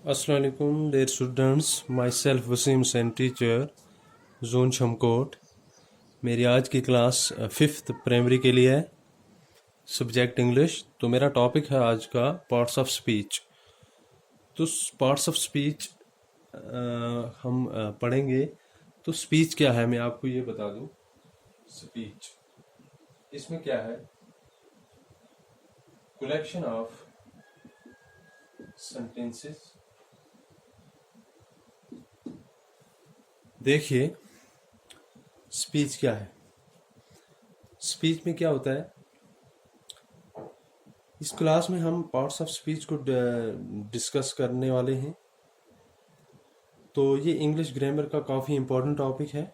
Assalamu alaikum dear students, myself Wasim Sain teacher zone Shamkot. मेरी आज की क्लास फिफ्थ प्राइमरी के लिए है, सब्जेक्ट इंग्लिश। तो मेरा टॉपिक है आज का पार्ट्स ऑफ स्पीच। तो पार्ट्स ऑफ स्पीच हम पढ़ेंगे। तो स्पीच क्या है मैं आपको ये बता दूं। स्पीच इसमें क्या है, कलेक्शन ऑफ सेंटेंसेस। देखिए स्पीच क्या है। स्पीच में क्या होता है, इस क्लास में हम पार्ट्स ऑफ स्पीच को डिस्कस करने वाले हैं। तो ये इंग्लिश ग्रामर का काफ़ी इम्पोर्टेंट टॉपिक है।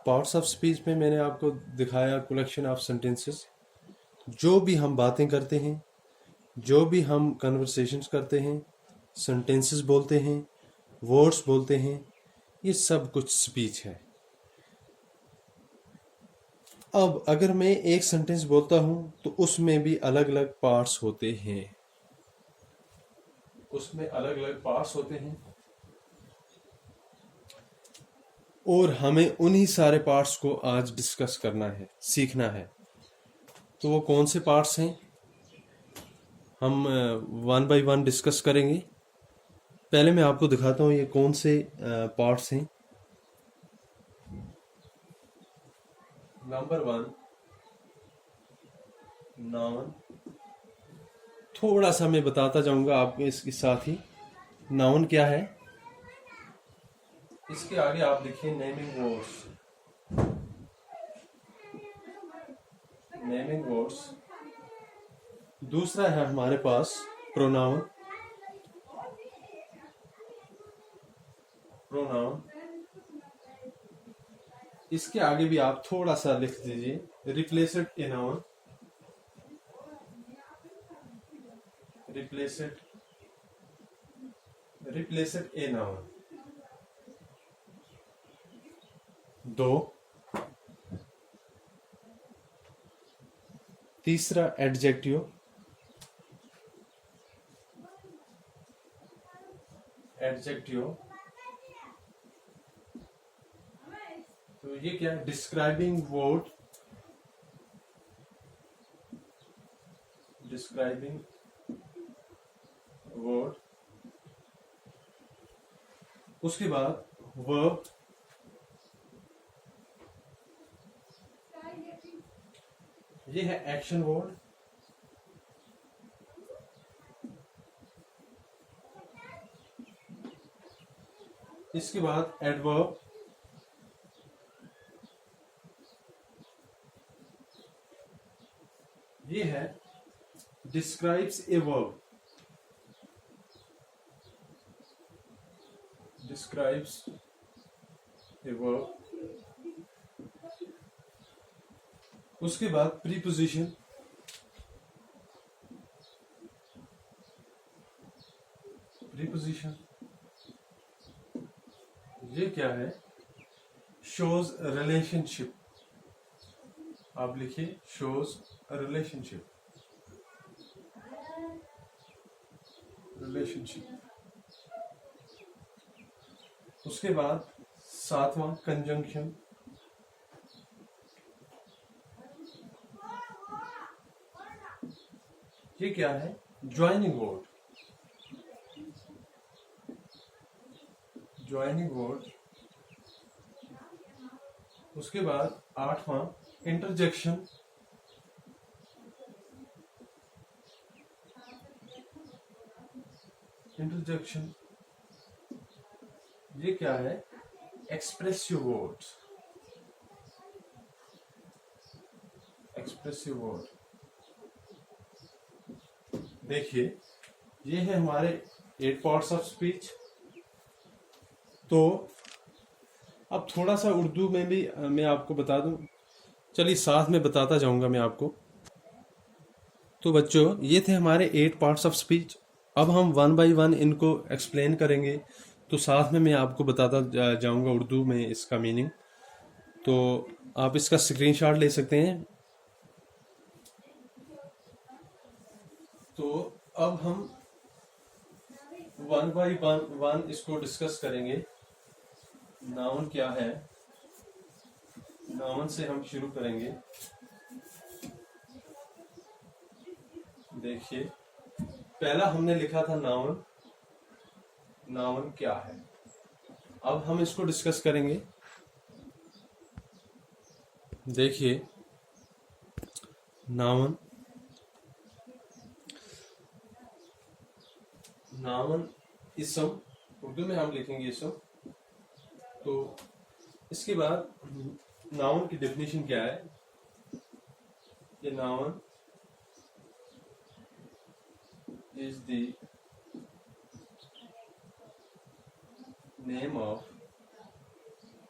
पार्ट्स ऑफ स्पीच में मैंने आपको दिखाया कलेक्शन ऑफ सेंटेंसेस। जो भी हम बातें करते हैं, जो भी हम कन्वर्सेशंस करते हैं, सेंटेंसेस बोलते हैं, वर्ड्स बोलते हैं, ये सब कुछ स्पीच है। अब अगर मैं एक सेंटेंस बोलता हूं तो उसमें भी अलग अलग पार्ट्स होते हैं, उसमें अलग अलग पार्ट्स होते हैं और हमें उन्हीं सारे पार्ट्स को आज डिस्कस करना है, सीखना है। तो वो कौन से पार्ट्स हैं, हम वन बाय वन डिस्कस करेंगे। पहले मैं आपको दिखाता हूँ ये कौन से पार्ट्स हैं। Number one, noun. थोड़ा सा मैं बताता जाऊंगा आपको इसके साथ ही। नाउन क्या है, इसके आगे आप देखिए नेमिंग वर्ड्स। Naming words. दूसरा है हमारे पास प्रोनाउन। प्रोनाउन इसके आगे भी आप थोड़ा सा लिख दीजिए, replace it a noun. Replace it a noun. दो। तीसरा एडजेक्टिव। एडजेक्टिव तो ये क्या है, डिस्क्राइबिंग वर्ड। Describing word. उसके बाद वर्ब। ये है एक्शन वर्ड। इसके बाद एडवर्ब। ये है describes a verb. Describes a verb. उसके बाद प्रीपोजिशन। प्रीपोजिशन ये क्या है, शोज रिलेशनशिप। आप लिखिए शोज रिलेशनशिप। रिलेशनशिप। उसके बाद सातवां कंजंक्शन। ये क्या है, ज्वाइनिंग वर्ड। Joining word. उसके बाद आठवां इंटरजेक्शन। इंटरजेक्शन ये क्या है, एक्सप्रेसिव वर्ड्स। Expressive word. देखिए ये है हमारे 8 पार्ट्स ऑफ स्पीच। तो अब थोड़ा सा उर्दू में भी मैं आपको बता दूं, चलिए साथ में बताता जाऊंगा मैं आपको। तो बच्चों ये थे हमारे 8 पार्ट्स ऑफ स्पीच। अब हम वन बाय वन इनको एक्सप्लेन करेंगे। तो साथ में मैं आपको बताता जाऊंगा उर्दू में इसका मीनिंग। तो आप इसका स्क्रीनशॉट ले सकते हैं। तो अब हम वन बाई वन इसको डिस्कस करेंगे। नाउन क्या है, नाउन से हम शुरू करेंगे। देखिए, पहला हमने लिखा था नाउन, नाउन क्या है। अब हम इसको डिस्कस करेंगे। देखिए, नाउन, नाउन इसम, उर्दू में हम लिखेंगे इसम। तो इसके बाद नाउन की डेफिनेशन क्या है, ये noun is the name of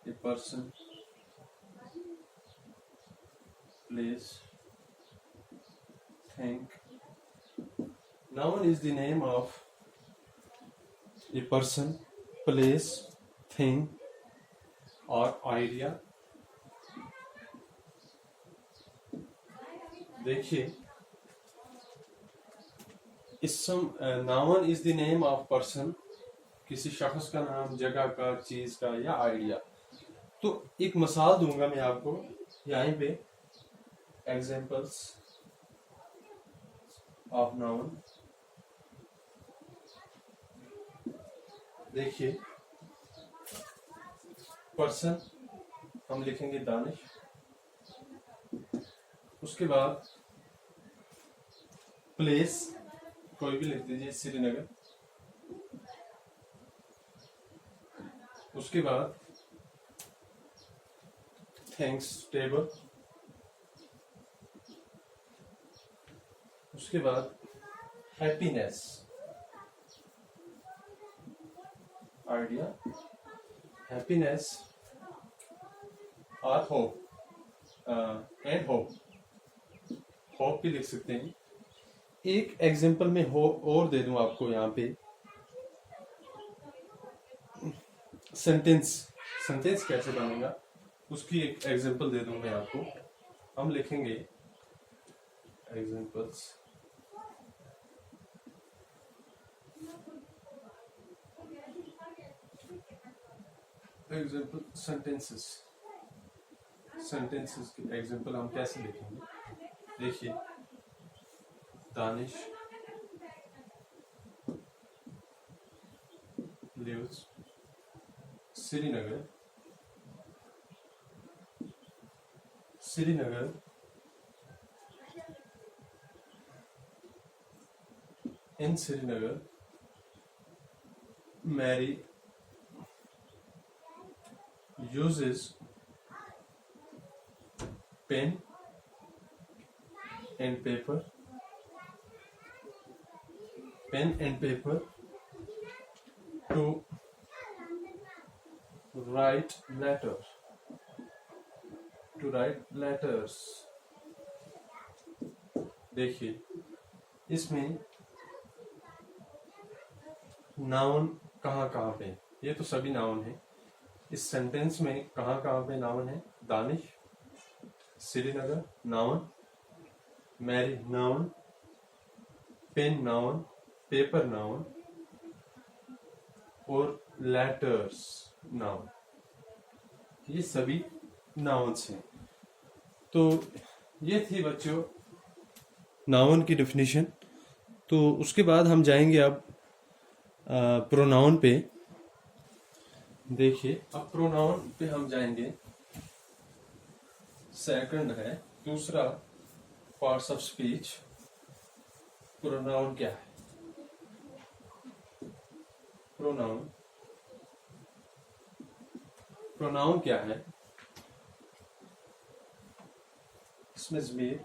a person, place, thing. Noun is the name of a person, place, thing or idea. देखिए, इसम, noun is the name of person, किसी शख्स का नाम, जगह का, चीज का या आइडिया। तो एक मिसाल दूंगा मैं आपको यहाँ पे, एग्जांपल्स ऑफ नाउन। देखिए, पर्सन हम लिखेंगे दानिश, उसके बाद प्लेस कोई भी लिख दीजिए, श्रीनगर। उसके बाद थैंक्स, टेबल। उसके बाद हैप्पीनेस, आइडिया, हैप्पीनेस और होप, एंड होप, होप भी लिख सकते हैं। एक एग्जांपल में हो और दे दूं आपको यहाँ पे, सेंटेंस, सेंटेंस कैसे बनेगा उसकी एक एग्जांपल दे दूं मैं आपको। हम लिखेंगे एग्जांपल्स, एग्जांपल सेंटेंसेस, सेंटेंसेस की एग्जांपल हम कैसे लिखेंगे। देखिए, Danish lives Srinagar, Srinagar in Srinagar, Mary uses pen and paper, pen and paper to write letter, to write letters। देखिए, इसमें नाउन कहाँ कहाँ पे, ये तो सभी नाउन है। इस सेंटेंस में कहाँ कहाँ पे नाउन है, Danish, Srinagar noun, Mary noun, pen noun, paper noun और लेटर्स नाउन, ये सभी नाउन्स हैं। तो ये थी बच्चों नाउन की डेफिनेशन। तो उसके बाद हम जाएंगे अब प्रोनाउन पे। देखिए, अब प्रोनाउन पे हम जाएंगे। सेकंड है, दूसरा पार्ट्स ऑफ स्पीच। प्रोनाउन क्या है, प्रोनाउन, प्रोनाउन क्या है, इसमें ज़मीर।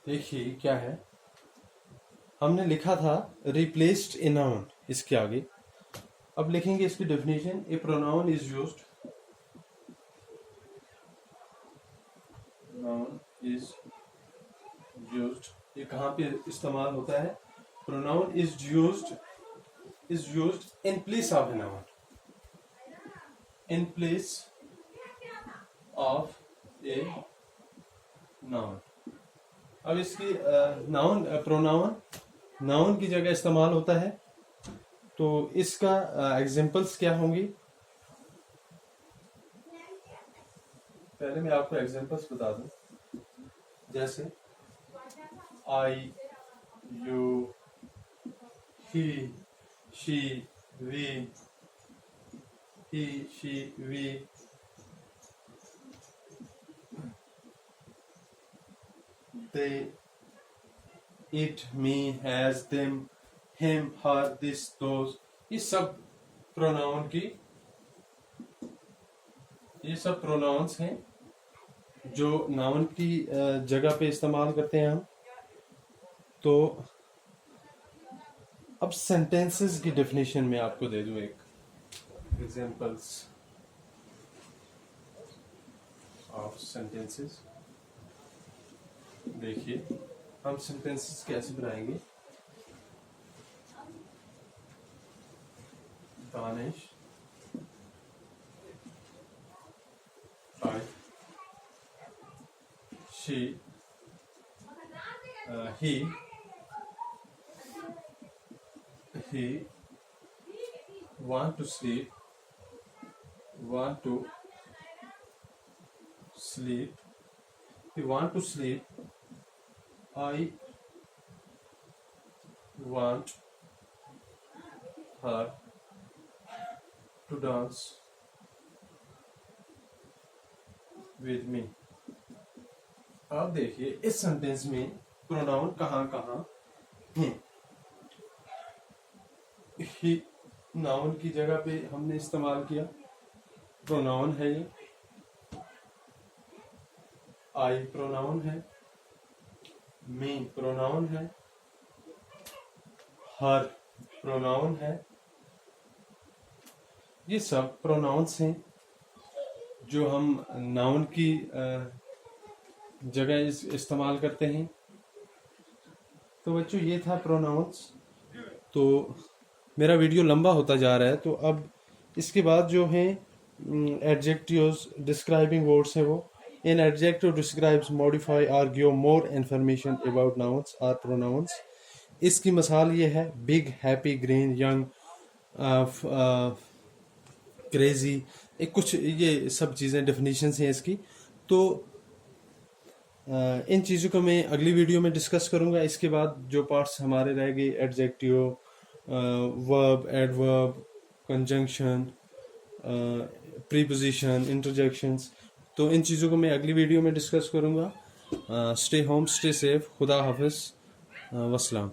देखिए क्या है, हमने लिखा था रिप्लेस्ड ए नाउन इसके आगे। अब लिखेंगे इसकी definition. A pronoun is used, noun is used, ये कहाँ पे इस्तेमाल होता है, pronoun is used in place of a noun, in place of a noun. अब इसकी नाउन, प्रोनाउन नाउन की जगह इस्तेमाल होता है। तो इसका एग्जांपल्स क्या होंगी, पहले मैं आपको एग्जांपल्स बता दूं। जैसे I, you, he, she, we, we, they, it, me, has, them, him, her, this, those, ये सब प्रोनाउन की, ये सब प्रोनाउंस हैं जो नाउन की जगह पे इस्तेमाल करते हैं हम। तो अब सेंटेंसेस की डेफिनेशन में आपको दे दूं एक एग्जांपल्स ऑफ सेंटेंसेस। देखिए हम सेंटेंसेस कैसे बनाएंगे। Danish, I, she, he want to sleep, he want to sleep, I want her to dance with me। अब देखिए इस सेंटेंस में प्रोनाउन कहाँ कहाँ हैं। ही नाउन की जगह पे हमने इस्तेमाल किया, प्रोनाउन है ये। आई प्रोनाउन है, मी प्रोनाउन है, हर प्रोनाउन है। ये सब प्रोनाउंस हैं जो हम नाउन की जगह इस्तेमाल करते हैं। तो बच्चों ये था प्रोनाउंस। तो मेरा वीडियो लंबा होता जा रहा है, तो अब इसके बाद जो है एडजेक्टिव्स, डिस्क्राइबिंग वर्ड्स हैं वो। An adjective describes, modify, argue more information about nouns or pronouns. इसकी मिसाल ये है big, happy, green, young, crazy, एक कुछ ये सब चीज़ें डेफिनेशंस हैं इसकी। तो इन चीज़ों को मैं अगली वीडियो में डिस्कस करूँगा। इसके बाद जो पार्ट्स हमारे रह गए, adjective, verb, adverb, conjunction, preposition, interjections, तो इन चीज़ों को मैं अगली वीडियो में डिस्कस करूँगा। स्टे होम, स्टे सेफ, खुदा हाफिज़, वस्सलाम।